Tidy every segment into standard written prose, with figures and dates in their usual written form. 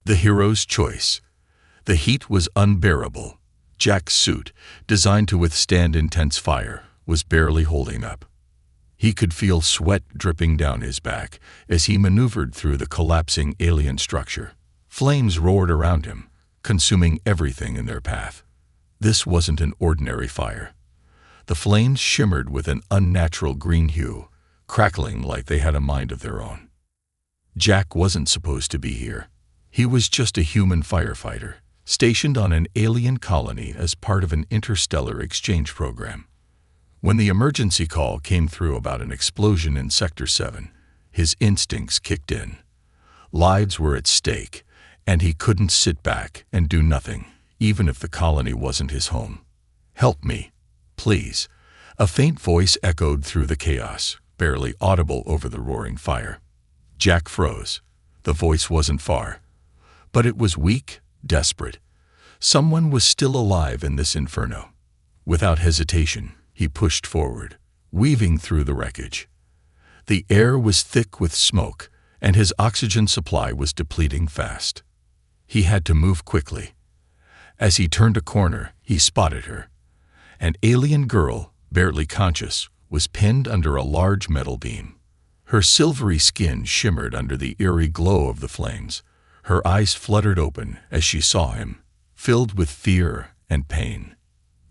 The hero's choice. The heat was unbearable. Jack's suit, designed to withstand intense fire, was barely holding up. He could feel sweat dripping down his back as he maneuvered through the collapsing alien structure. Flames roared around him, consuming everything in their path. This wasn't an ordinary fire. The flames shimmered with an unnatural green hue, crackling like they had a mind of their own. Jack wasn't supposed to be here. He was just a human firefighter, stationed on an alien colony as part of an interstellar exchange program. When the emergency call came through about an explosion in Sector 7, his instincts kicked in. Lives were at stake, and he couldn't sit back and do nothing, even if the colony wasn't his home. "Help me, please," a faint voice echoed through the chaos, barely audible over the roaring fire. Jack froze. The voice wasn't far, but it was weak, desperate. Someone was still alive in this inferno. Without hesitation, he pushed forward, weaving through the wreckage. The air was thick with smoke, and his oxygen supply was depleting fast. He had to move quickly. As he turned a corner, he spotted her. An alien girl, barely conscious, was pinned under a large metal beam. Her silvery skin shimmered under the eerie glow of the flames. Her eyes fluttered open as she saw him, filled with fear and pain.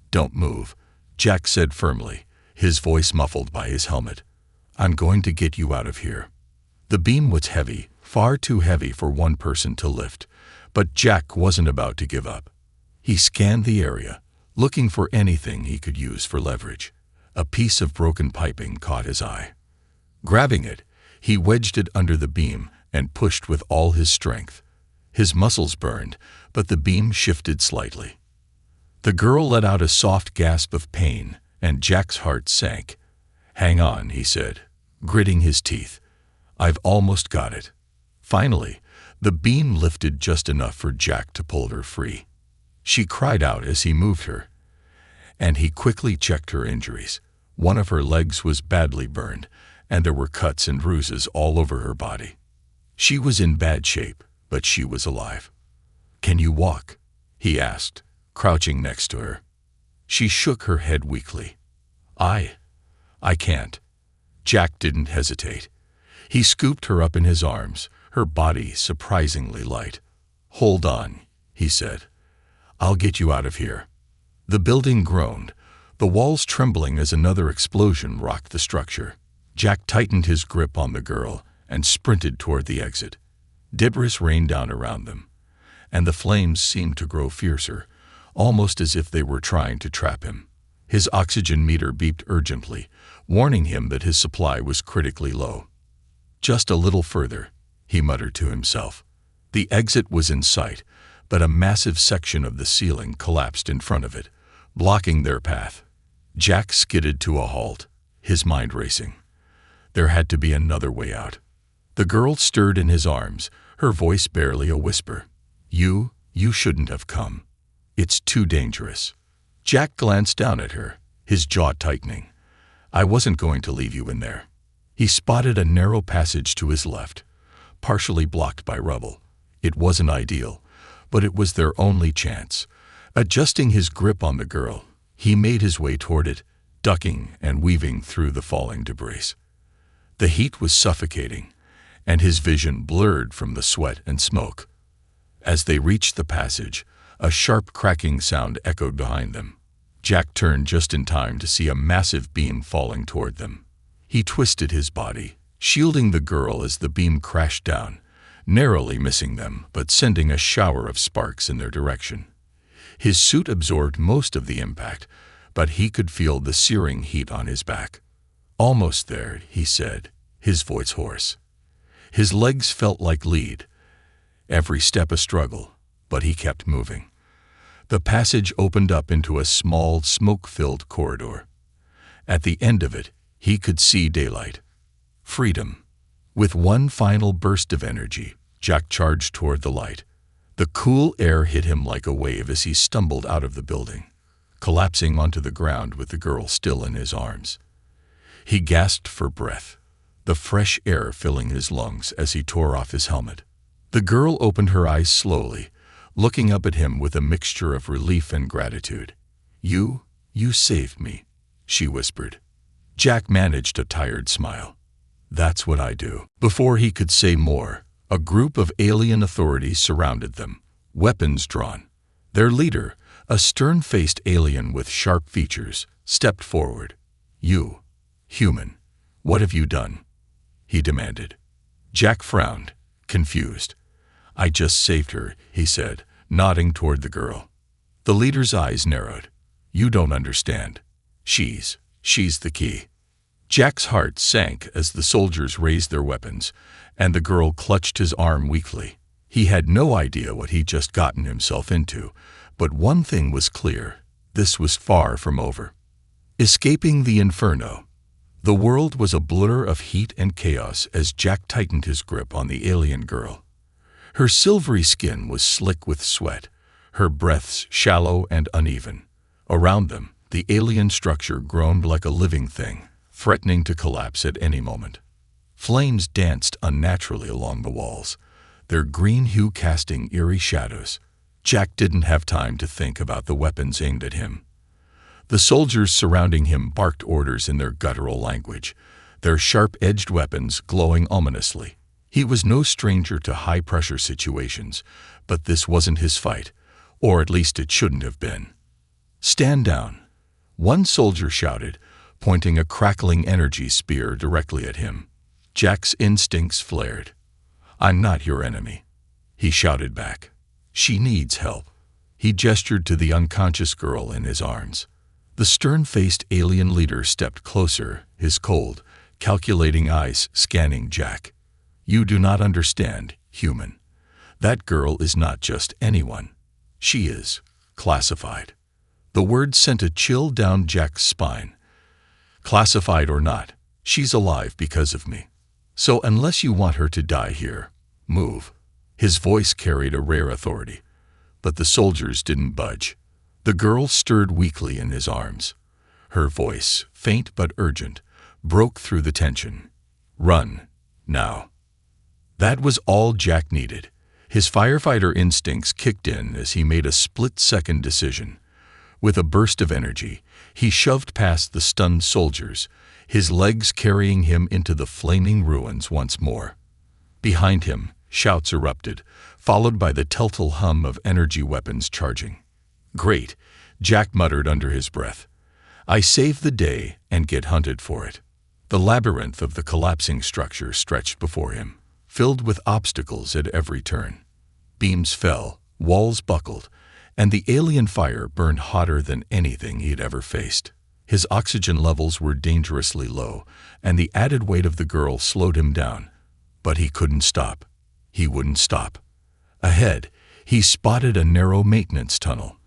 "Don't move," Jack said firmly, his voice muffled by his helmet. "I'm going to get you out of here." The beam was heavy, far too heavy for one person to lift, but Jack wasn't about to give up. He scanned the area, looking for anything he could use for leverage. A piece of broken piping caught his eye. Grabbing it, he wedged it under the beam and pushed with all his strength. His muscles burned, but the beam shifted slightly. The girl let out a soft gasp of pain, and Jack's heart sank. "Hang on," he said, gritting his teeth. "I've almost got it." Finally, the beam lifted just enough for Jack to pull her free. She cried out as he moved her, and he quickly checked her injuries. One of her legs was badly burned, and there were cuts and bruises all over her body. She was in bad shape, but she was alive. "Can you walk?" he asked, crouching next to her. She shook her head weakly. I can't." Jack didn't hesitate. He scooped her up in his arms, her body surprisingly light. "Hold on," he said. "I'll get you out of here." The building groaned, the walls trembling as another explosion rocked the structure. Jack tightened his grip on the girl and sprinted toward the exit. Debris rained down around them, and the flames seemed to grow fiercer, almost as if they were trying to trap him. His oxygen meter beeped urgently, warning him that his supply was critically low. "Just a little further," he muttered to himself. The exit was in sight, but a massive section of the ceiling collapsed in front of it, blocking their path. Jack skidded to a halt, his mind racing. There had to be another way out. The girl stirred in his arms, her voice barely a whisper. You shouldn't have come. It's too dangerous." Jack glanced down at her, his jaw tightening. "I wasn't going to leave you in there." He spotted a narrow passage to his left, partially blocked by rubble. It wasn't ideal, but it was their only chance. Adjusting his grip on the girl, he made his way toward it, ducking and weaving through the falling debris. The heat was suffocating, and his vision blurred from the sweat and smoke. As they reached the passage, a sharp cracking sound echoed behind them. Jack turned just in time to see a massive beam falling toward them. He twisted his body, shielding the girl as the beam crashed down, narrowly missing them but sending a shower of sparks in their direction. His suit absorbed most of the impact, but he could feel the searing heat on his back. "Almost there," he said, his voice hoarse. His legs felt like lead, every step a struggle, but he kept moving. The passage opened up into a small, smoke-filled corridor. At the end of it, he could see daylight. Freedom. With one final burst of energy, Jack charged toward the light. The cool air hit him like a wave as he stumbled out of the building, collapsing onto the ground with the girl still in his arms. He gasped for breath, the fresh air filling his lungs as he tore off his helmet. The girl opened her eyes slowly, looking up at him with a mixture of relief and gratitude. You saved me," she whispered. Jack managed a tired smile. "That's what I do." Before he could say more, a group of alien authorities surrounded them, weapons drawn. Their leader, a stern-faced alien with sharp features, stepped forward. "You, human, what have you done?" he demanded. Jack frowned, confused. "I just saved her," he said, nodding toward the girl. The leader's eyes narrowed. "You don't understand. She's the key." Jack's heart sank as the soldiers raised their weapons, and the girl clutched his arm weakly. He had no idea what he'd just gotten himself into, but one thing was clear: this was far from over. Escaping the inferno. The world was a blur of heat and chaos as Jack tightened his grip on the alien girl. Her silvery skin was slick with sweat, her breaths shallow and uneven. Around them, the alien structure groaned like a living thing, threatening to collapse at any moment. Flames danced unnaturally along the walls, their green hue casting eerie shadows. Jack didn't have time to think about the weapons aimed at him. The soldiers surrounding him barked orders in their guttural language, their sharp-edged weapons glowing ominously. He was no stranger to high-pressure situations, but this wasn't his fight, or at least it shouldn't have been. "Stand down," one soldier shouted, pointing a crackling energy spear directly at him. Jack's instincts flared. "I'm not your enemy," he shouted back. "She needs help." He gestured to the unconscious girl in his arms. The stern-faced alien leader stepped closer, his cold, calculating eyes scanning Jack. "You do not understand, human. That girl is not just anyone. She is classified." The word sent a chill down Jack's spine. "Classified or not, she's alive because of me. So unless you want her to die here, move." His voice carried a rare authority, but the soldiers didn't budge. The girl stirred weakly in his arms. Her voice, faint but urgent, broke through the tension. "Run, now." That was all Jack needed. His firefighter instincts kicked in as he made a split-second decision. With a burst of energy, he shoved past the stunned soldiers, his legs carrying him into the flaming ruins once more. Behind him, shouts erupted, followed by the telltale hum of energy weapons charging. "Great," Jack muttered under his breath. "I save the day and get hunted for it." The labyrinth of the collapsing structure stretched before him, filled with obstacles at every turn. Beams fell, walls buckled, and the alien fire burned hotter than anything he'd ever faced. His oxygen levels were dangerously low, and the added weight of the girl slowed him down. But he couldn't stop. He wouldn't stop. Ahead, he spotted a narrow maintenance tunnel.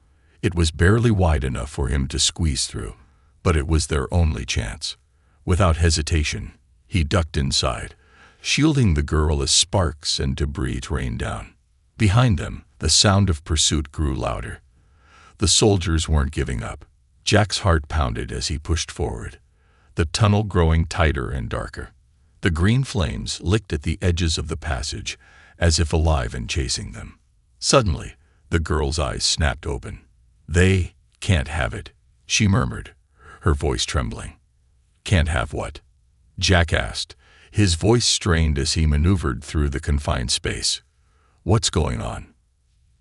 It was barely wide enough for him to squeeze through, but it was their only chance. Without hesitation, he ducked inside, shielding the girl as sparks and debris rained down. Behind them, the sound of pursuit grew louder. The soldiers weren't giving up. Jack's heart pounded as he pushed forward, the tunnel growing tighter and darker. The green flames licked at the edges of the passage, as if alive and chasing them. Suddenly, the girl's eyes snapped open. "They can't have it," she murmured, her voice trembling. "Can't have what?" Jack asked, his voice strained as he maneuvered through the confined space. "What's going on?"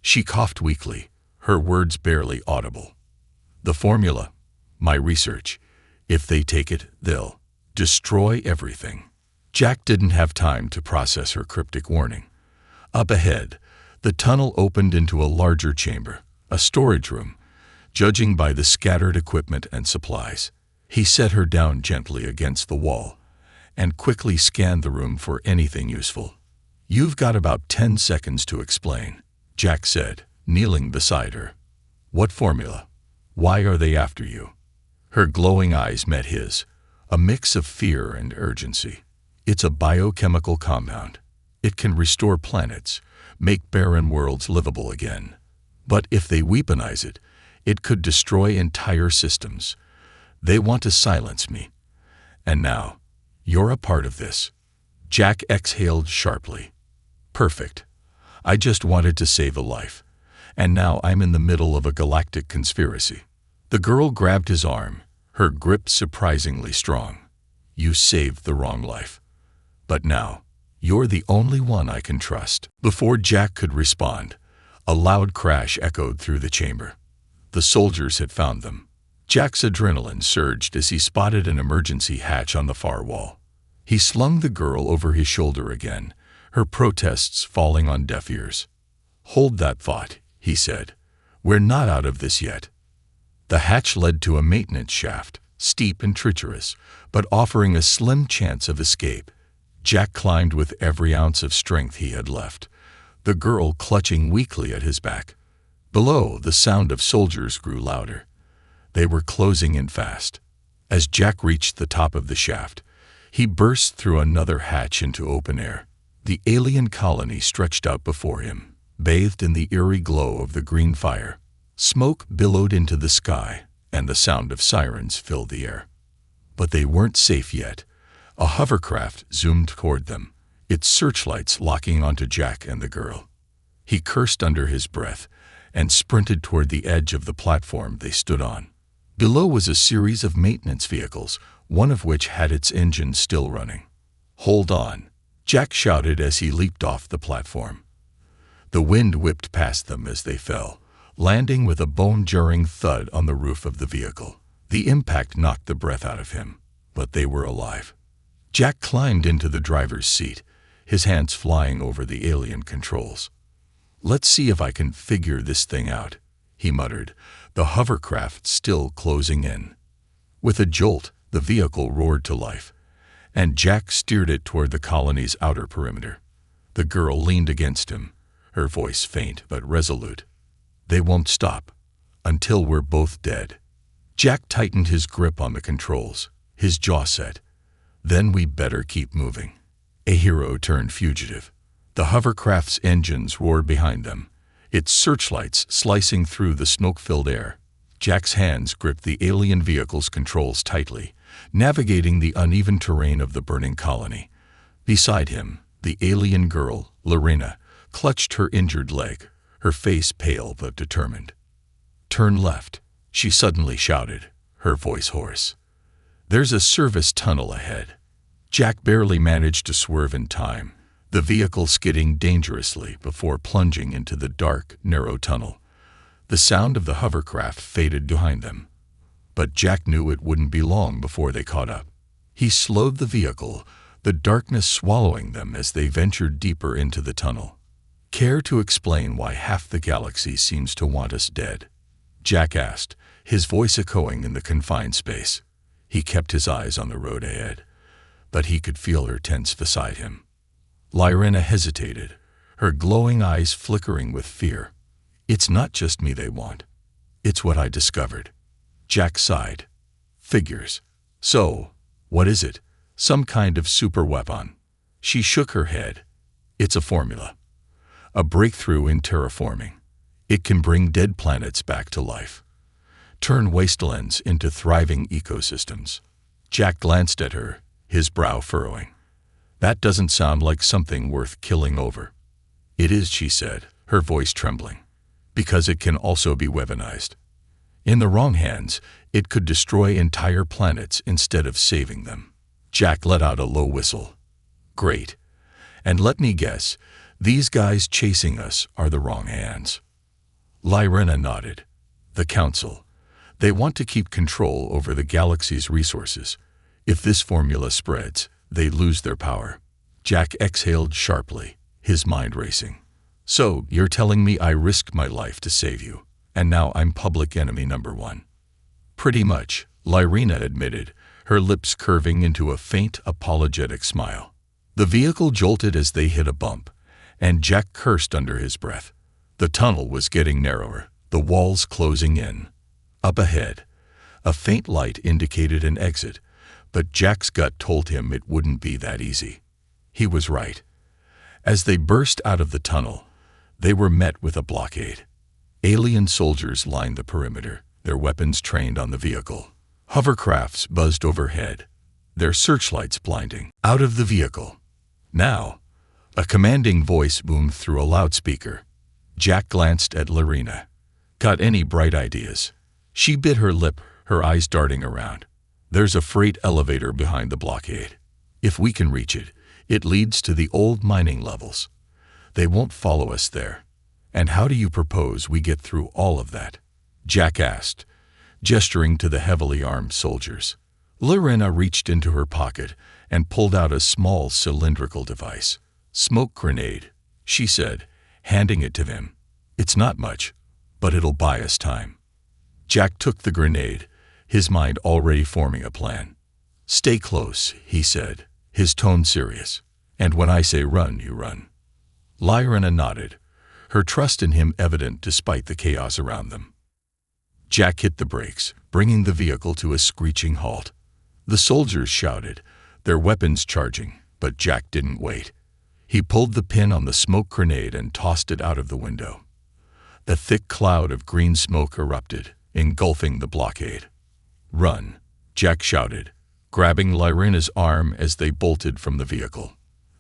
She coughed weakly, her words barely audible. "The formula, my research. If they take it, they'll destroy everything." Jack didn't have time to process her cryptic warning. Up ahead, the tunnel opened into a larger chamber, a storage room, judging by the scattered equipment and supplies. He set her down gently against the wall and quickly scanned the room for anything useful. "You've got about 10 seconds to explain," Jack said, kneeling beside her. "What formula? Why are they after you?" Her glowing eyes met his, a mix of fear and urgency. "It's a biochemical compound. It can restore planets, make barren worlds livable again. But if they weaponize it, it could destroy entire systems. They want to silence me. And now, you're a part of this." Jack exhaled sharply. "Perfect. I just wanted to save a life. And now I'm in the middle of a galactic conspiracy." The girl grabbed his arm, her grip surprisingly strong. "You saved the wrong life. But now, you're the only one I can trust." Before Jack could respond, a loud crash echoed through the chamber. The soldiers had found them. Jack's adrenaline surged as he spotted an emergency hatch on the far wall. He slung the girl over his shoulder again, her protests falling on deaf ears. "Hold that thought," he said. "We're not out of this yet." The hatch led to a maintenance shaft, steep and treacherous, but offering a slim chance of escape. Jack climbed with every ounce of strength he had left, the girl clutching weakly at his back. Below, the sound of soldiers grew louder. They were closing in fast. As Jack reached the top of the shaft, he burst through another hatch into open air. The alien colony stretched out before him, bathed in the eerie glow of the green fire. Smoke billowed into the sky, and the sound of sirens filled the air. But they weren't safe yet. A hovercraft zoomed toward them, its searchlights locking onto Jack and the girl. He cursed under his breath and sprinted toward the edge of the platform they stood on. Below was a series of maintenance vehicles, one of which had its engine still running. "Hold on," Jack shouted as he leaped off the platform. The wind whipped past them as they fell, landing with a bone-jarring thud on the roof of the vehicle. The impact knocked the breath out of him, but they were alive. Jack climbed into the driver's seat, his hands flying over the alien controls. "Let's see if I can figure this thing out," he muttered, the hovercraft still closing in. With a jolt, the vehicle roared to life, and Jack steered it toward the colony's outer perimeter. The girl leaned against him, her voice faint but resolute. "They won't stop until we're both dead." Jack tightened his grip on the controls, his jaw set. "Then we better keep moving." A hero turned fugitive. The hovercraft's engines roared behind them, its searchlights slicing through the smoke-filled air. Jack's hands gripped the alien vehicle's controls tightly, navigating the uneven terrain of the burning colony. Beside him, the alien girl, Lorena, clutched her injured leg, her face pale but determined. "Turn left," she suddenly shouted, her voice hoarse. "There's a service tunnel ahead." Jack barely managed to swerve in time, the vehicle skidding dangerously before plunging into the dark, narrow tunnel. The sound of the hovercraft faded behind them, but Jack knew it wouldn't be long before they caught up. He slowed the vehicle, the darkness swallowing them as they ventured deeper into the tunnel. "Care to explain why half the galaxy seems to want us dead?" Jack asked, his voice echoing in the confined space. He kept his eyes on the road ahead, but he could feel her tense beside him. Lorena hesitated, her glowing eyes flickering with fear. "It's not just me they want. It's what I discovered." Jack sighed. "Figures. So, what is it? Some kind of superweapon?" She shook her head. "It's a formula. A breakthrough in terraforming. It can bring dead planets back to life. Turn wastelands into thriving ecosystems." Jack glanced at her, his brow furrowing. "That doesn't sound like something worth killing over." "It is," she said, her voice trembling, "because it can also be weaponized. In the wrong hands, it could destroy entire planets instead of saving them." Jack let out a low whistle. "Great. And let me guess, these guys chasing us are the wrong hands." Lorena nodded. "The Council. They want to keep control over the galaxy's resources. If this formula spreads, they lose their power." Jack exhaled sharply, his mind racing. "So, you're telling me I risked my life to save you, and now I'm public enemy number one?" "Pretty much," Lorena admitted, her lips curving into a faint, apologetic smile. The vehicle jolted as they hit a bump, and Jack cursed under his breath. The tunnel was getting narrower, the walls closing in. Up ahead, a faint light indicated an exit, but Jack's gut told him it wouldn't be that easy. He was right. As they burst out of the tunnel, they were met with a blockade. Alien soldiers lined the perimeter, their weapons trained on the vehicle. Hovercrafts buzzed overhead, their searchlights blinding. Out of the vehicle. Now, A commanding voice boomed through a loudspeaker. Jack glanced at Lorena. Got any bright ideas? She bit her lip, her eyes darting around. There's a freight elevator behind the blockade. If we can reach it, it leads to the old mining levels. They won't follow us there. And how do you propose we get through all of that? Jack asked, gesturing to the heavily armed soldiers. Lorena reached into her pocket and pulled out a small cylindrical device. Smoke grenade, she said, handing it to him. It's not much, but it'll buy us time. Jack took the grenade, his mind already forming a plan. Stay close, he said, his tone serious. And when I say run, you run. Lorena nodded, her trust in him evident despite the chaos around them. Jack hit the brakes, bringing the vehicle to a screeching halt. The soldiers shouted, their weapons charging, but Jack didn't wait. He pulled the pin on the smoke grenade and tossed it out of the window. A thick cloud of green smoke erupted, engulfing the blockade. Run, Jack shouted, grabbing Lorena's arm as they bolted from the vehicle.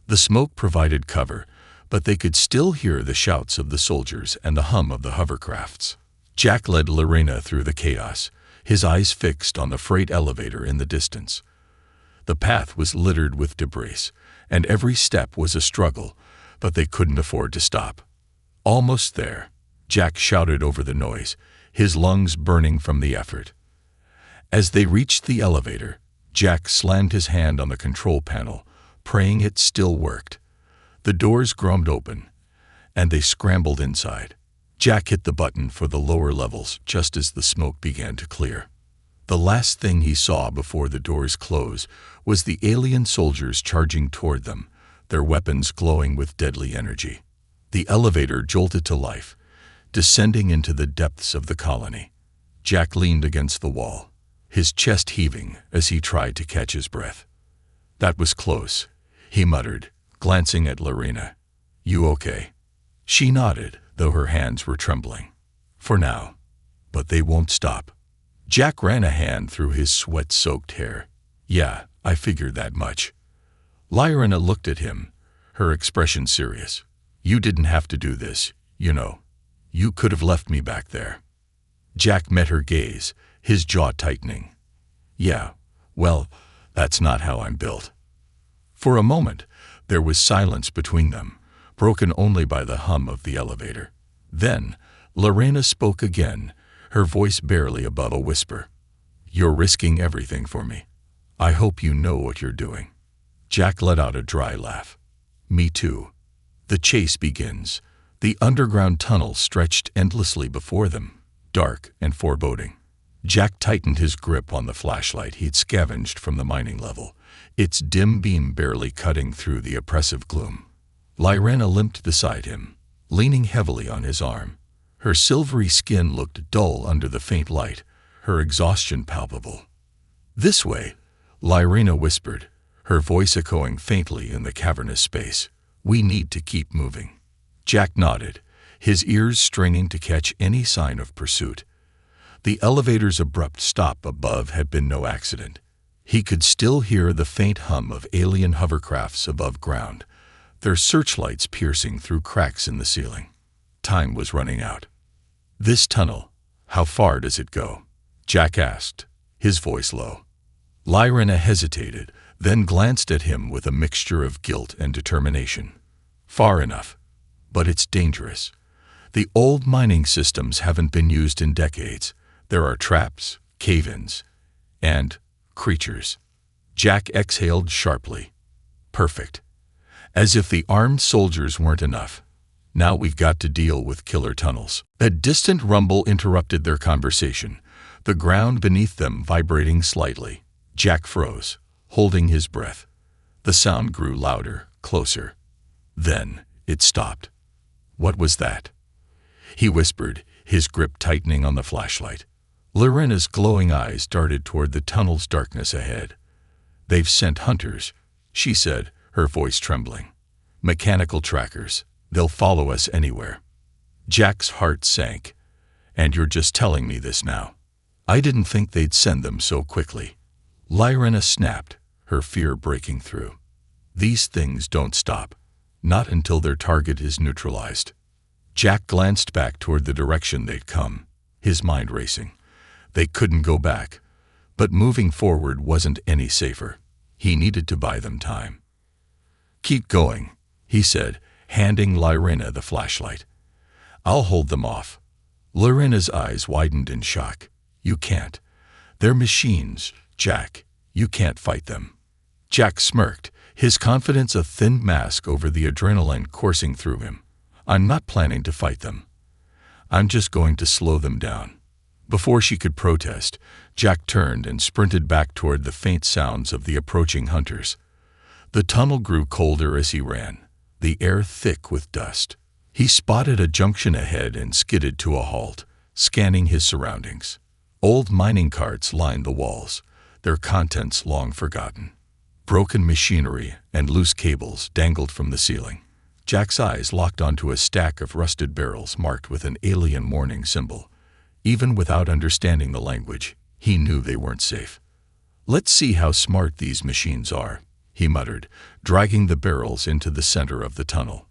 The smoke provided cover, but they could still hear the shouts of the soldiers and the hum of the hovercrafts. Jack led Lorena through the chaos, his eyes fixed on the freight elevator in the distance. The path was littered with debris, and every step was a struggle, but they couldn't afford to stop. Almost there, Jack shouted over the noise, his lungs burning from the effort. As they reached the elevator, Jack slammed his hand on the control panel, praying it still worked. The doors groaned open, and they scrambled inside. Jack hit the button for the lower levels just as the smoke began to clear. The last thing he saw before the doors closed was the alien soldiers charging toward them, their weapons glowing with deadly energy. The elevator jolted to life, descending into the depths of the colony. Jack leaned against the wall, his chest heaving as he tried to catch his breath. That was close, he muttered, glancing at Lorena. You okay? She nodded, though her hands were trembling. For now. But they won't stop. Jack ran a hand through his sweat-soaked hair. Yeah, I figured that much. Lorena looked at him, her expression serious. You didn't have to do this, you know. You could have left me back there. Jack met her gaze, his jaw tightening. Yeah, well, that's not how I'm built. For a moment, there was silence between them, broken only by the hum of the elevator. Then, Lorena spoke again, her voice barely above a whisper. You're risking everything for me. I hope you know what you're doing. Jack let out a dry laugh. Me too. The chase begins. The underground tunnel stretched endlessly before them, dark and foreboding. Jack tightened his grip on the flashlight he'd scavenged from the mining level, its dim beam barely cutting through the oppressive gloom. Lorena limped beside him, leaning heavily on his arm. Her silvery skin looked dull under the faint light, her exhaustion palpable. This way, Lorena whispered, her voice echoing faintly in the cavernous space. We need to keep moving. Jack nodded, his ears straining to catch any sign of pursuit. The elevator's abrupt stop above had been no accident. He could still hear the faint hum of alien hovercrafts above ground, their searchlights piercing through cracks in the ceiling. Time was running out. This tunnel, how far does it go? Jack asked, his voice low. Lorena hesitated, then glanced at him with a mixture of guilt and determination. Far enough, but it's dangerous. The old mining systems haven't been used in decades. There are traps, cave-ins, and creatures. Jack exhaled sharply. Perfect. As if the armed soldiers weren't enough. Now we've got to deal with killer tunnels. A distant rumble interrupted their conversation, the ground beneath them vibrating slightly. Jack froze, holding his breath. The sound grew louder, closer. Then it stopped. What was that? He whispered, his grip tightening on the flashlight. Lorena's glowing eyes darted toward the tunnel's darkness ahead. They've sent hunters, she said, her voice trembling. Mechanical trackers. They'll follow us anywhere. Jack's heart sank. And you're just telling me this now. I didn't think they'd send them so quickly. Lorena snapped, her fear breaking through. These things don't stop. not until their target is neutralized. Jack glanced back toward the direction they'd come, his mind racing. They couldn't go back, but moving forward wasn't any safer. He needed to buy them time. "Keep going," he said, handing Lyrena the flashlight. "I'll hold them off." Lyrena's eyes widened in shock. "You can't. They're machines, Jack. You can't fight them." Jack smirked, his confidence a thin mask over the adrenaline coursing through him. "I'm not planning to fight them. I'm just going to slow them down." Before she could protest, Jack turned and sprinted back toward the faint sounds of the approaching hunters. The tunnel grew colder as he ran, the air thick with dust. He spotted a junction ahead and skidded to a halt, scanning his surroundings. Old mining carts lined the walls, their contents long forgotten. Broken machinery and loose cables dangled from the ceiling. Jack's eyes locked onto a stack of rusted barrels marked with an alien warning symbol. Even without understanding the language, he knew they weren't safe. "Let's see how smart these machines are," he muttered, dragging the barrels into the center of the tunnel.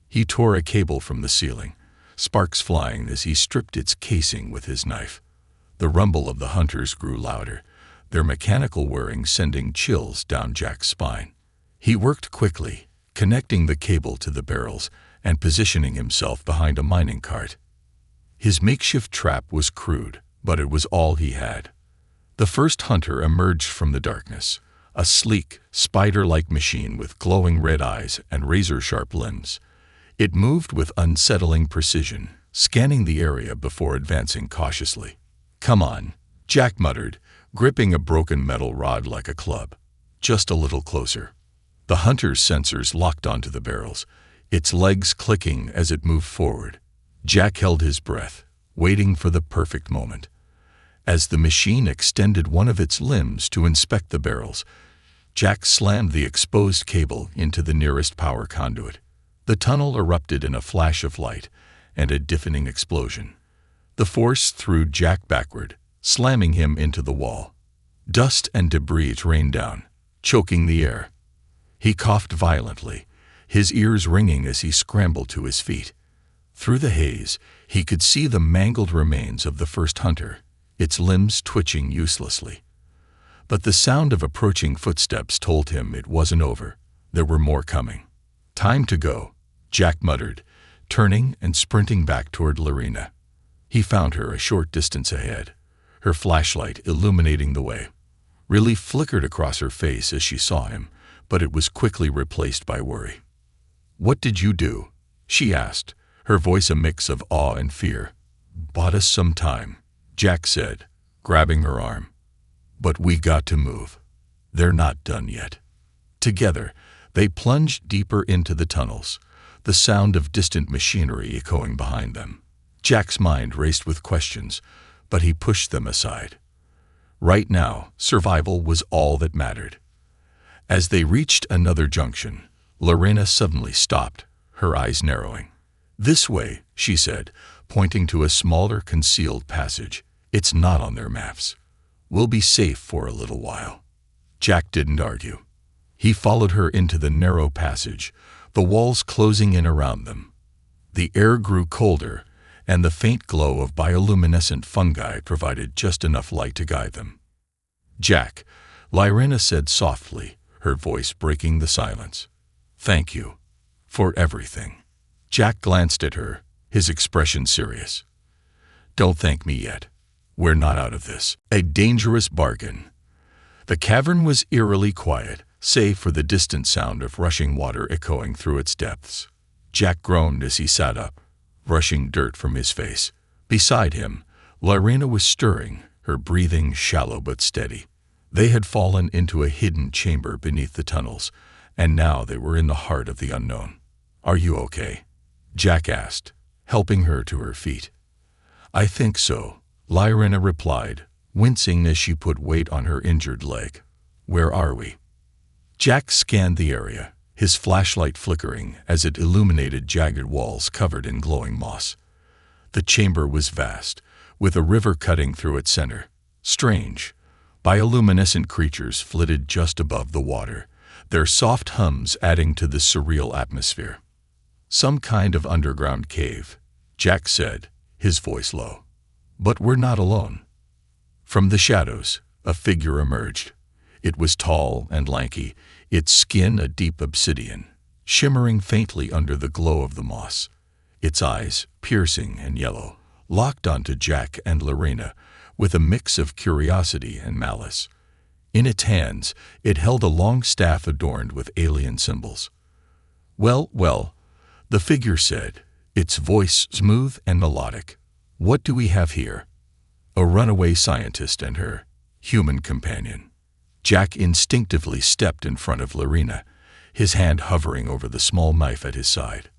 He tore a cable from the ceiling, sparks flying as he stripped its casing with his knife. The rumble of the hunters grew louder, their mechanical whirring sending chills down Jack's spine. He worked quickly, connecting the cable to the barrels and positioning himself behind a mining cart. His makeshift trap was crude, but it was all he had. The first hunter emerged from the darkness, a sleek, spider-like machine with glowing red eyes and razor-sharp limbs. It moved with unsettling precision, scanning the area before advancing cautiously. "Come on," Jack muttered, gripping a broken metal rod like a club. "Just a little closer." The hunter's sensors locked onto the barrels, its legs clicking as it moved forward. Jack held his breath, waiting for the perfect moment. As the machine extended one of its limbs to inspect the barrels, Jack slammed the exposed cable into the nearest power conduit. The tunnel erupted in a flash of light and a deafening explosion. The force threw Jack backward, slamming him into the wall. Dust and debris rained down, choking the air. He coughed violently, his ears ringing as he scrambled to his feet. Through the haze, he could see the mangled remains of the first hunter, its limbs twitching uselessly. But the sound of approaching footsteps told him it wasn't over. There were more coming. "Time to go," Jack muttered, turning and sprinting back toward Lyrena. He found her a short distance ahead, her flashlight illuminating the way. Relief flickered across her face as she saw him, but it was quickly replaced by worry. "What did you do?" she asked, her voice a mix of awe and fear. "Bought us some time," Jack said, grabbing her arm. "But we got to move. They're not done yet." Together, they plunged deeper into the tunnels, the sound of distant machinery echoing behind them. Jack's mind raced with questions, but he pushed them aside. Right now, survival was all that mattered. As they reached another junction, Lyrena suddenly stopped, her eyes narrowing. "This way," she said, pointing to a smaller concealed passage. "It's not on their maps. We'll be safe for a little while." Jack didn't argue. He followed her into the narrow passage, the walls closing in around them. The air grew colder, and the faint glow of bioluminescent fungi provided just enough light to guide them. "Jack," Lyrena said softly, her voice breaking the silence. "Thank you. For everything." Jack glanced at her, his expression serious. "Don't thank me yet. We're not out of this." A dangerous bargain. The cavern was eerily quiet, save for the distant sound of rushing water echoing through its depths. Jack groaned as he sat up, brushing dirt from his face. Beside him, Lyrena was stirring, her breathing shallow but steady. They had fallen into a hidden chamber beneath the tunnels, and now they were in the heart of the unknown. "Are you okay?" Jack asked, helping her to her feet. "I think so," Lyrena replied, wincing as she put weight on her injured leg. "Where are we?" Jack scanned the area, his flashlight flickering as it illuminated jagged walls covered in glowing moss. The chamber was vast, with a river cutting through its center. Strange, bioluminescent creatures flitted just above the water, their soft hums adding to the surreal atmosphere. "Some kind of underground cave," Jack said, his voice low. "But we're not alone." From the shadows, a figure emerged. It was tall and lanky, its skin a deep obsidian, shimmering faintly under the glow of the moss. Its eyes, piercing and yellow, locked onto Jack and Lorena with a mix of curiosity and malice. In its hands, it held a long staff adorned with alien symbols. "Well, well," the figure said, its voice smooth and melodic. "What do we have here?" "A runaway scientist and her human companion." Jack instinctively stepped in front of Lorena, his hand hovering over the small knife at his side.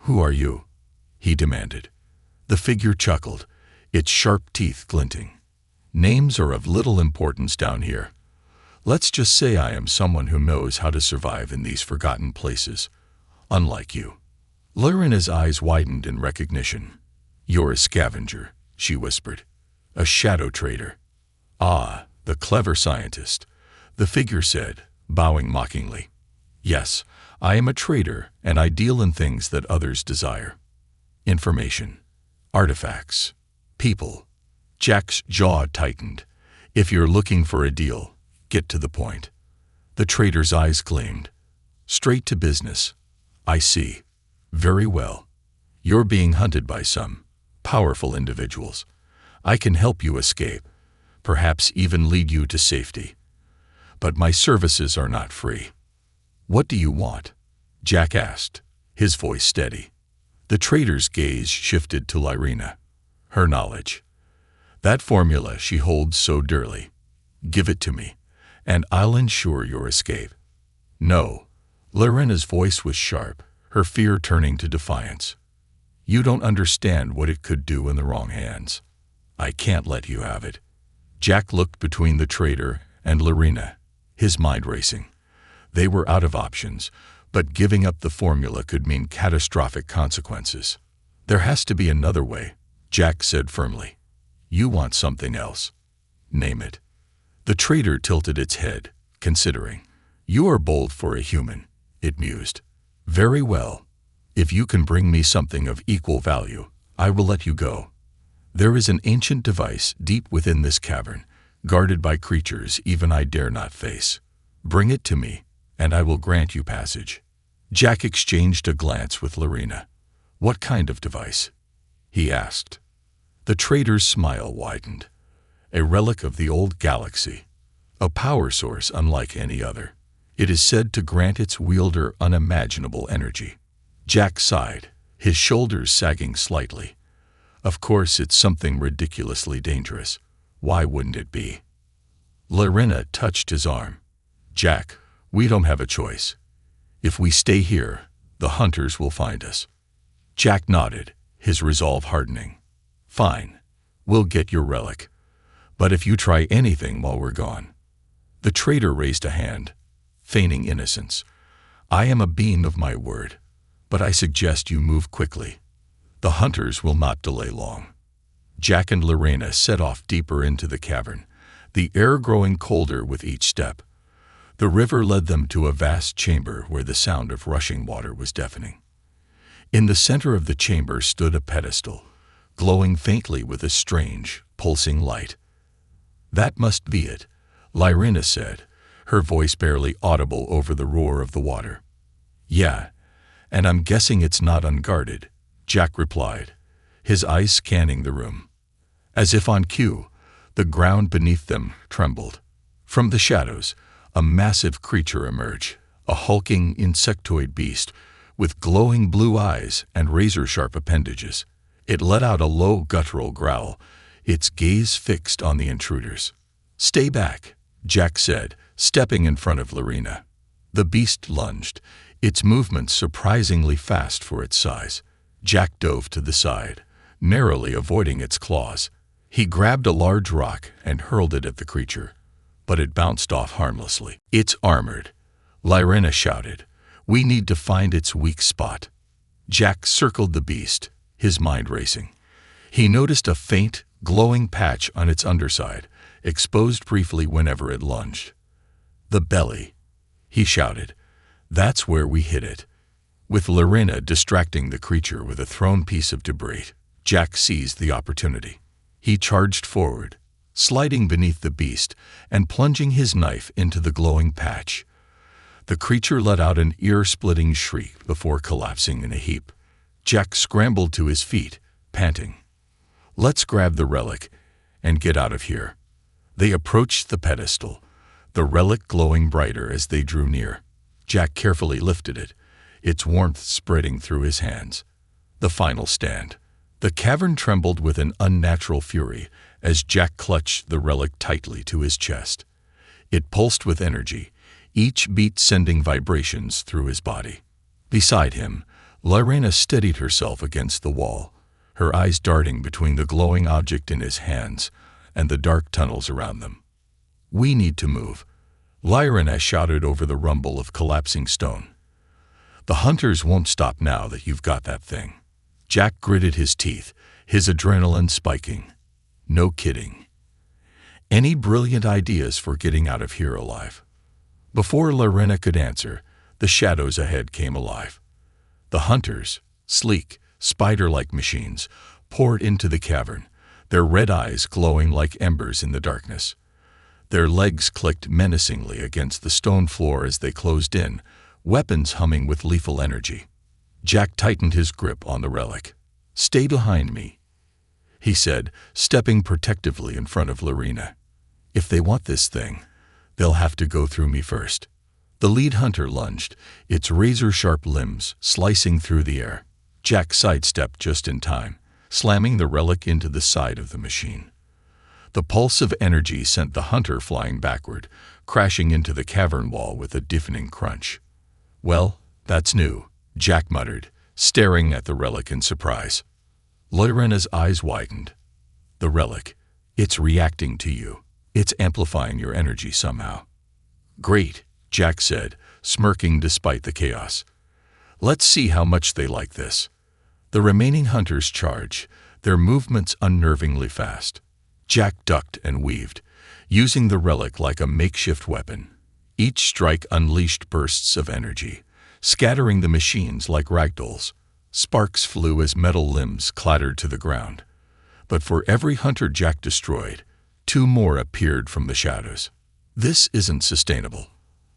"Who are you?" he demanded. The figure chuckled, its sharp teeth glinting. "Names are of little importance down here. Let's just say I am someone who knows how to survive in these forgotten places, unlike you." Lorena's eyes widened in recognition. "You're a scavenger," she whispered. "A shadow trader." "Ah, the clever scientist," the figure said, bowing mockingly. "Yes, I am a trader, and I deal in things that others desire. Information, artifacts, people." Jack's jaw tightened. "If you're looking for a deal, get to the point." The trader's eyes gleamed. "Straight to business. I see. Very well. You're being hunted by some powerful individuals. I can help you escape, perhaps even lead you to safety. But my services are not free." "What do you want?" Jack asked, his voice steady. The trader's gaze shifted to Lorena. "Her knowledge. That formula she holds so dearly. Give it to me, and I'll ensure your escape." "No." Lorena's voice was sharp, her fear turning to defiance. "You don't understand what it could do in the wrong hands. I can't let you have it." Jack looked between the trader and Lorena, his mind racing. They were out of options, but giving up the formula could mean catastrophic consequences. "There has to be another way," Jack said firmly. "You want something else. Name it." The trader tilted its head, considering. "You are bold for a human," it mused. "Very well. If you can bring me something of equal value, I will let you go. There is an ancient device deep within this cavern, guarded by creatures even I dare not face. Bring it to me, and I will grant you passage." Jack exchanged a glance with Lorena. "What kind of device?" he asked. The trader's smile widened. "A relic of the old galaxy. A power source unlike any other. It is said to grant its wielder unimaginable energy." Jack sighed, his shoulders sagging slightly. "Of course it's something ridiculously dangerous. Why wouldn't it be?" Lorena touched his arm. "Jack, we don't have a choice. If we stay here, the hunters will find us." Jack nodded, his resolve hardening. "Fine, we'll get your relic. But if you try anything while we're gone." The trader raised a hand, feigning innocence. "I am a being of my word, but I suggest you move quickly. The hunters will not delay long." Jack and Lorena set off deeper into the cavern, the air growing colder with each step. The river led them to a vast chamber where the sound of rushing water was deafening. In the center of the chamber stood a pedestal, glowing faintly with a strange, pulsing light. "That must be it," Lorena said, her voice barely audible over the roar of the water. "Yeah, and I'm guessing it's not unguarded," Jack replied, his eyes scanning the room. As if on cue, the ground beneath them trembled. From the shadows, a massive creature emerged, a hulking insectoid beast with glowing blue eyes and razor-sharp appendages. It let out a low guttural growl, its gaze fixed on the intruders. "Stay back," Jack said, stepping in front of Lorena. The beast lunged, its movements surprisingly fast for its size. Jack dove to the side, narrowly avoiding its claws. He grabbed a large rock and hurled it at the creature, but it bounced off harmlessly. "It's armored," Lorena shouted. "We need to find its weak spot." Jack circled the beast, his mind racing. He noticed a faint, glowing patch on its underside, exposed briefly whenever it lunged. "The belly," he shouted. That's where we hit it. With Lorena distracting the creature with a thrown piece of debris, Jack seized the opportunity. He charged forward, sliding beneath the beast and plunging his knife into the glowing patch. The creature let out an ear-splitting shriek before collapsing in a heap. Jack scrambled to his feet, panting. Let's grab the relic and get out of here. They approached the pedestal, the relic glowing brighter as they drew near. Jack carefully lifted it, its warmth spreading through his hands. The final stand. The cavern trembled with an unnatural fury as Jack clutched the relic tightly to his chest. It pulsed with energy, each beat sending vibrations through his body. Beside him, Lorena steadied herself against the wall, her eyes darting between the glowing object in his hands and the dark tunnels around them. We need to move, Lorena shouted over the rumble of collapsing stone. The hunters won't stop now that you've got that thing. Jack gritted his teeth, his adrenaline spiking. No kidding. Any brilliant ideas for getting out of here alive? Before Lorena could answer, the shadows ahead came alive. The hunters, sleek, spider-like machines, poured into the cavern, their red eyes glowing like embers in the darkness. Their legs clicked menacingly against the stone floor as they closed in, weapons humming with lethal energy. Jack tightened his grip on the relic. "Stay behind me," he said, stepping protectively in front of Lorena. "If they want this thing, they'll have to go through me first." The lead hunter lunged, its razor-sharp limbs slicing through the air. Jack sidestepped just in time, slamming the relic into the side of the machine. The pulse of energy sent the hunter flying backward, crashing into the cavern wall with a deafening crunch. "Well, that's new," Jack muttered, staring at the relic in surprise. Lorena's eyes widened. "The relic. It's reacting to you. It's amplifying your energy somehow." "Great," Jack said, smirking despite the chaos. "Let's see how much they like this." The remaining hunters charged, their movements unnervingly fast. Jack ducked and weaved, using the relic like a makeshift weapon. Each strike unleashed bursts of energy, scattering the machines like ragdolls. Sparks flew as metal limbs clattered to the ground. But for every hunter Jack destroyed, 2 more appeared from the shadows. "This isn't sustainable,"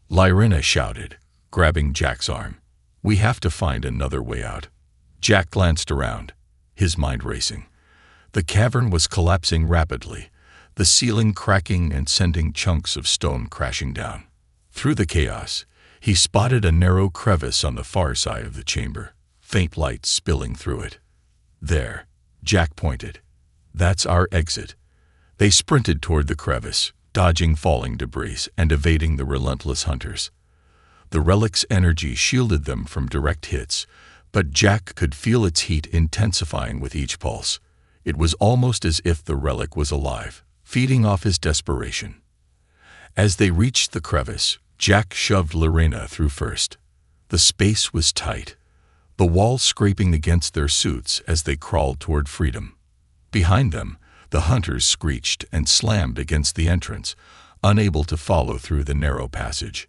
Lorena shouted, grabbing Jack's arm. "We have to find another way out." Jack glanced around, his mind racing. The cavern was collapsing rapidly, the ceiling cracking and sending chunks of stone crashing down. Through the chaos, he spotted a narrow crevice on the far side of the chamber, faint light spilling through it. "There," Jack pointed. "That's our exit." They sprinted toward the crevice, dodging falling debris and evading the relentless hunters. The relic's energy shielded them from direct hits, but Jack could feel its heat intensifying with each pulse. It was almost as if the relic was alive, feeding off his desperation. As they reached the crevice, Jack shoved Lorena through first. The space was tight, the walls scraping against their suits as they crawled toward freedom. Behind them, the hunters screeched and slammed against the entrance, unable to follow through the narrow passage.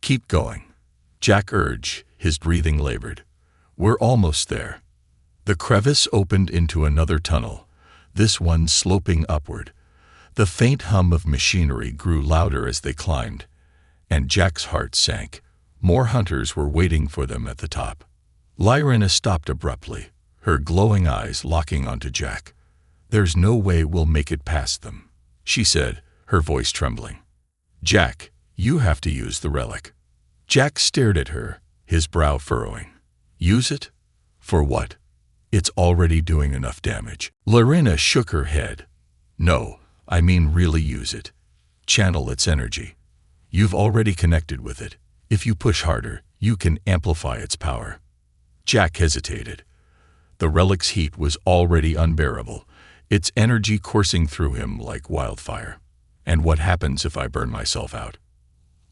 "Keep going," Jack urged, his breathing labored. "We're almost there." The crevice opened into another tunnel, this one sloping upward. The faint hum of machinery grew louder as they climbed, and Jack's heart sank. More hunters were waiting for them at the top. Lorena stopped abruptly, her glowing eyes locking onto Jack. "There's no way we'll make it past them," she said, her voice trembling. "Jack, you have to use the relic." Jack stared at her, his brow furrowing. "Use it? For what? It's already doing enough damage." Lorena shook her head. "No, I mean really use it. Channel its energy. You've already connected with it. If you push harder, you can amplify its power." Jack hesitated. The relic's heat was already unbearable, its energy coursing through him like wildfire. "And what happens if I burn myself out?"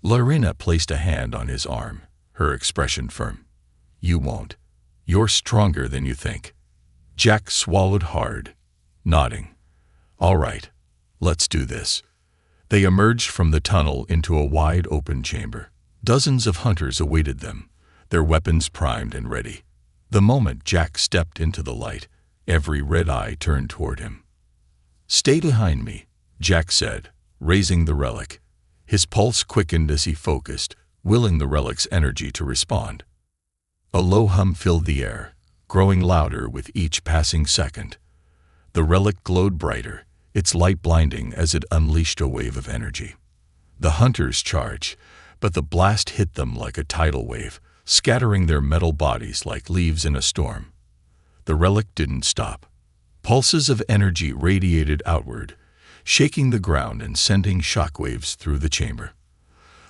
Lorena placed a hand on his arm, her expression firm. "You won't. You're stronger than you think." Jack swallowed hard, nodding. "All right, let's do this." They emerged from the tunnel into a wide open chamber. Dozens of hunters awaited them, their weapons primed and ready. The moment Jack stepped into the light, every red eye turned toward him. "Stay behind me," Jack said, raising the relic. His pulse quickened as he focused, willing the relic's energy to respond. A low hum filled the air, growing louder with each passing second. The relic glowed brighter, its light blinding as it unleashed a wave of energy. The hunters charged, but the blast hit them like a tidal wave, scattering their metal bodies like leaves in a storm. The relic didn't stop. Pulses of energy radiated outward, shaking the ground and sending shockwaves through the chamber.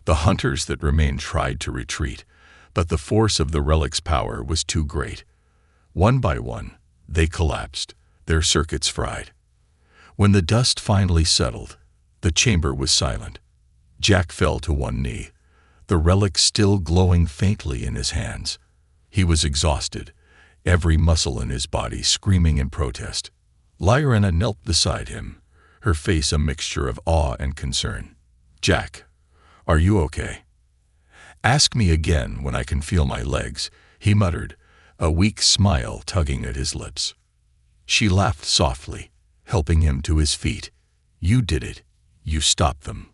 The hunters that remained tried to retreat, but the force of the relic's power was too great. One by one, they collapsed, their circuits fried. When the dust finally settled, the chamber was silent. Jack fell to one knee, the relic still glowing faintly in his hands. He was exhausted, every muscle in his body screaming in protest. Lyrena knelt beside him, her face a mixture of awe and concern. "Jack, are you okay?" "Ask me again when I can feel my legs," he muttered, a weak smile tugging at his lips. She laughed softly, helping him to his feet. "You did it. You stopped them."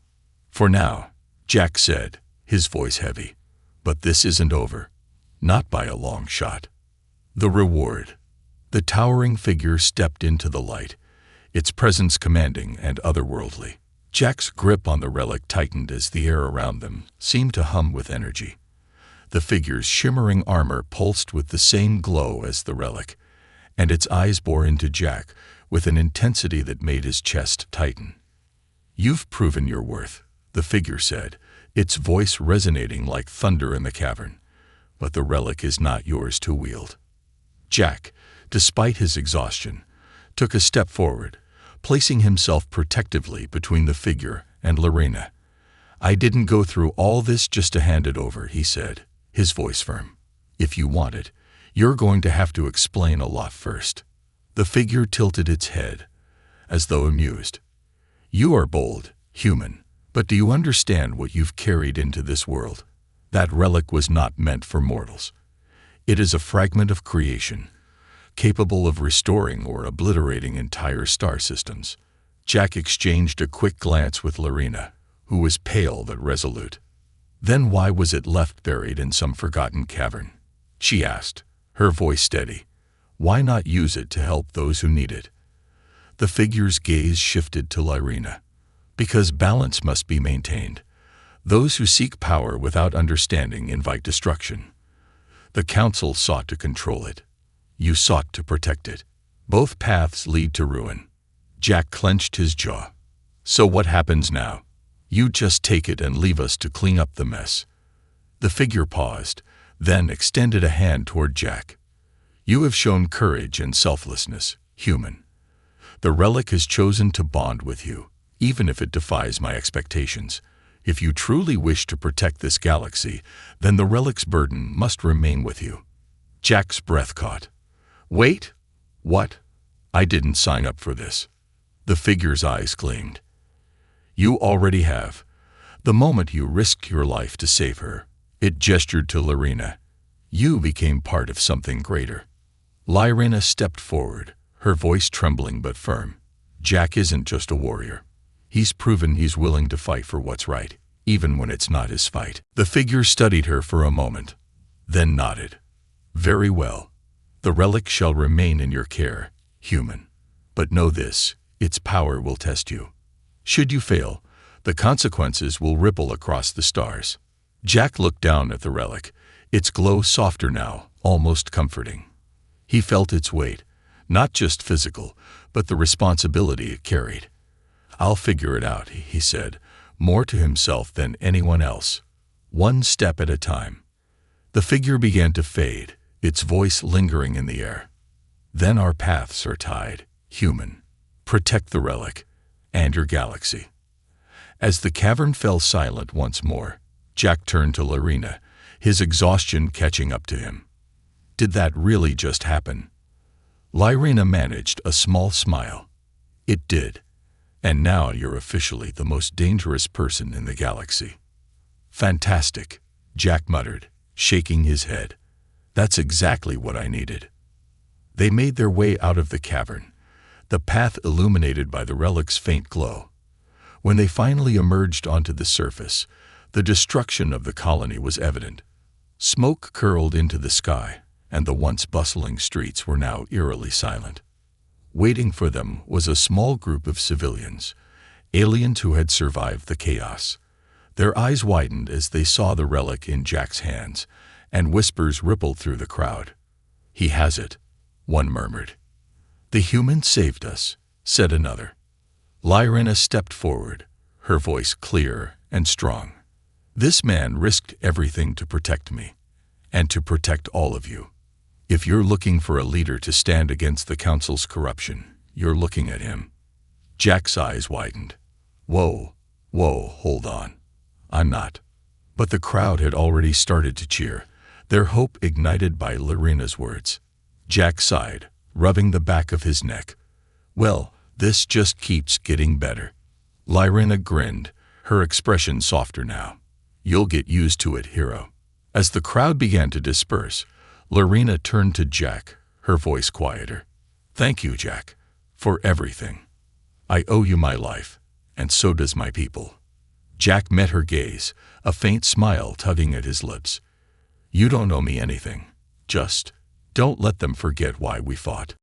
"For now," Jack said, his voice heavy. "But this isn't over. Not by a long shot." The reward. The towering figure stepped into the light, its presence commanding and otherworldly. Jack's grip on the relic tightened as the air around them seemed to hum with energy. The figure's shimmering armor pulsed with the same glow as the relic, and its eyes bore into Jack with an intensity that made his chest tighten. "You've proven your worth," the figure said, its voice resonating like thunder in the cavern. "But the relic is not yours to wield." Jack, despite his exhaustion, took a step forward, placing himself protectively between the figure and Lyrena. "I didn't go through all this just to hand it over," he said, his voice firm. "If you want it, you're going to have to explain a lot first." The figure tilted its head, as though amused. "You are bold, human, but do you understand what you've carried into this world? That relic was not meant for mortals. It is a fragment of creation, capable of restoring or obliterating entire star systems." Jack exchanged a quick glance with Lyrena, who was pale but resolute. "Then why was it left buried in some forgotten cavern?" she asked, her voice steady. "Why not use it to help those who need it?" The figure's gaze shifted to Lyrena. "Because balance must be maintained. Those who seek power without understanding invite destruction. The Council sought to control it. You sought to protect it. Both paths lead to ruin." Jack clenched his jaw. "So what happens now? You just take it and leave us to clean up the mess." The figure paused, then extended a hand toward Jack. "You have shown courage and selflessness, human. The relic has chosen to bond with you, even if it defies my expectations. If you truly wish to protect this galaxy, then the relic's burden must remain with you." Jack's breath caught. "Wait? What? I didn't sign up for this." The figure's eyes gleamed. "You already have. The moment you risked your life to save her," it gestured to Lyrena, "you became part of something greater." Lyrena stepped forward, her voice trembling but firm. "Jack isn't just a warrior. He's proven he's willing to fight for what's right, even when it's not his fight." The figure studied her for a moment, then nodded. "Very well. The relic shall remain in your care, human. But know this, its power will test you. Should you fail, the consequences will ripple across the stars." Jack looked down at the relic, its glow softer now, almost comforting. He felt its weight, not just physical, but the responsibility it carried. "I'll figure it out," he said, more to himself than anyone else. "One step at a time." The figure began to fade, its voice lingering in the air. "Then our paths are tied, human. Protect the relic, and your galaxy." As the cavern fell silent once more, Jack turned to Lyrena, his exhaustion catching up to him. "Did that really just happen?" Lyrena managed a small smile. "It did. And now you're officially the most dangerous person in the galaxy." "Fantastic," Jack muttered, shaking his head. That's exactly what I needed. They made their way out of the cavern, the path illuminated by the relic's faint glow. When they finally emerged onto the surface, the destruction of the colony was evident. Smoke curled into the sky, and the once bustling streets were now eerily silent. Waiting for them was a small group of civilians, aliens who had survived the chaos. Their eyes widened as they saw the relic in Jack's hands, and whispers rippled through the crowd. "He has it," one murmured. "The human saved us," said another. Lyrina stepped forward, her voice clear and strong. "This man risked everything to protect me, and to protect all of you. If you're looking for a leader to stand against the Council's corruption, you're looking at him." Jack's eyes widened. Whoa, hold on. I'm not." But the crowd had already started to cheer, their hope ignited by Lyrina's words. Jack sighed, rubbing the back of his neck. "Well, this just keeps getting better." Lyrina grinned, her expression softer now. "You'll get used to it, hero." As the crowd began to disperse, Lyrina turned to Jack, her voice quieter. "Thank you, Jack, for everything. I owe you my life, and so does my people." Jack met her gaze, a faint smile tugging at his lips. "You don't owe me anything. Just don't let them forget why we fought."